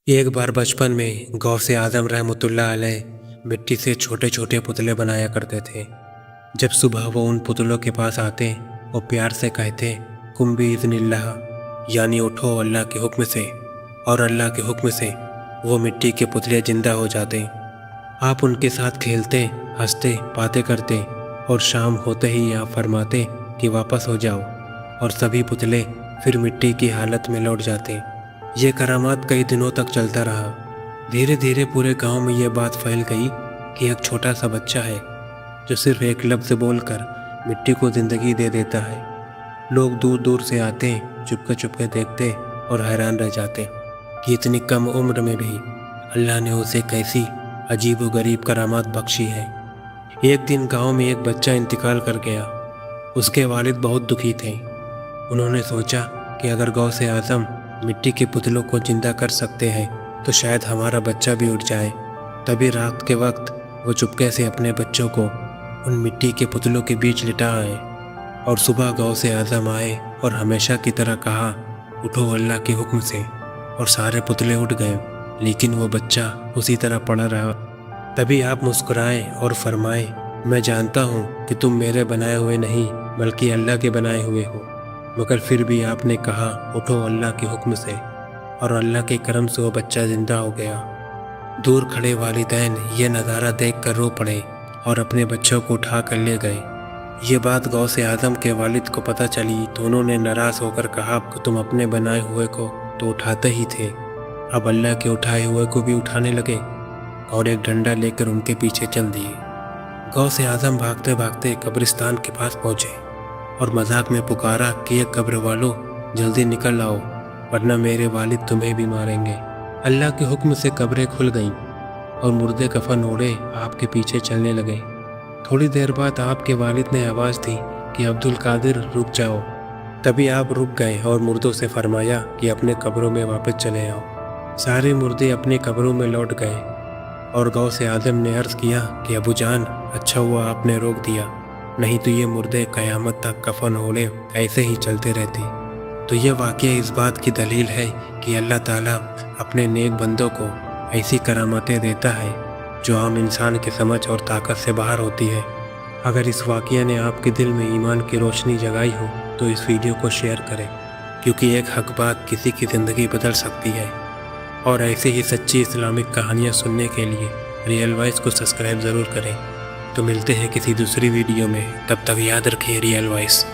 एक बार बचपन में गौस आज़म रहमतुल्लाह अलैह मिट्टी से छोटे छोटे पुतले बनाया करते थे। जब सुबह वो उन पुतलों के पास आते और प्यार से कहते कुम बिइज़्निल्लाह, यानी उठो अल्लाह के हुक्म से, और अल्लाह के हुक्म से वो मिट्टी के पुतले जिंदा हो जाते। आप उनके साथ खेलते, हंसते, बातें करते और शाम होते ही आप फरमाते कि वापस हो जाओ, और सभी पुतले फिर मिट्टी की हालत में लौट जाते। ये करामात कई दिनों तक चलता रहा। धीरे धीरे पूरे गांव में ये बात फैल गई कि एक छोटा सा बच्चा है जो सिर्फ एक लफ्ज़ बोलकर मिट्टी को ज़िंदगी दे देता है। लोग दूर दूर से आते, चुपके चुपके देखते और हैरान रह जाते कि इतनी कम उम्र में भी अल्लाह ने उसे कैसी अजीब व गरीब करामात बख्शी है। एक दिन गांव में एक बच्चा इंतकाल कर गया। उसके वालिद बहुत दुखी थे। उन्होंने सोचा कि अगर गौस आज़म मिट्टी के पुतलों को जिंदा कर सकते हैं तो शायद हमारा बच्चा भी उठ जाए। तभी रात के वक्त वो चुपके से अपने बच्चों को उन मिट्टी के पुतलों के बीच लिटा आए, और सुबह गौस आज़म आए और हमेशा की तरह कहा उठो अल्लाह के हुक्म से, और सारे पुतले उठ गए, लेकिन वो बच्चा उसी तरह पड़ा रहा। तभी आप मुस्कुराए और फरमाए, मैं जानता हूँ कि तुम मेरे बनाए हुए नहीं बल्कि अल्लाह के बनाए हुए हो, मगर फिर भी आपने कहा उठो अल्लाह के हुक्म से, और अल्लाह के करम से वो बच्चा जिंदा हो गया। दूर खड़े वालिदैन ये नज़ारा देखकर रो पड़े और अपने बच्चों को उठा कर ले गए। ये बात गौस आज़म के वालिद को पता चली तो उन्होंने नाराज़ होकर कहा कि तुम अपने बनाए हुए को तो उठाते ही थे, अब अल्लाह के उठाए हुए को भी उठाने लगे, और एक डंडा लेकर उनके पीछे चल दिए। गौस आज़म भागते भागते कब्रिस्तान के पास पहुँचे और मजाक में पुकारा कि ये कब्र वालों जल्दी निकल आओ, वरना मेरे वालिद तुम्हें भी मारेंगे। अल्लाह के हुक्म से कब्रें खुल गईं और मुर्दे कफन ओढ़े आपके पीछे चलने लगे। थोड़ी देर बाद आपके वालिद ने आवाज़ दी कि अब्दुल कादिर रुक जाओ। तभी आप रुक गए और मुर्दों से फरमाया कि अपने कब्रों में वापस चले आओ। सारे मुर्दे अपने कब्रों में लौट गए और गौस आज़म ने अर्ज़ किया कि अबू जान, अच्छा हुआ आपने रोक दिया, नहीं तो ये मुर्दे क़यामत तक कफन ओढ़े ऐसे ही चलते रहते। तो ये वाक़या इस बात की दलील है कि अल्लाह ताला अपने नेक बंदों को ऐसी करामतें देता है जो आम इंसान की समझ और ताकत से बाहर होती है। अगर इस वाक़या ने आपके दिल में ईमान की रोशनी जगाई हो तो इस वीडियो को शेयर करें, क्योंकि एक हक बात किसी की ज़िंदगी बदल सकती है। और ऐसे ही सच्ची इस्लामिक कहानियाँ सुनने के लिए रियल वॉइस को सब्सक्राइब ज़रूर करें। तो मिलते हैं किसी दूसरी वीडियो में, तब तक याद रखिए रियल वॉइस।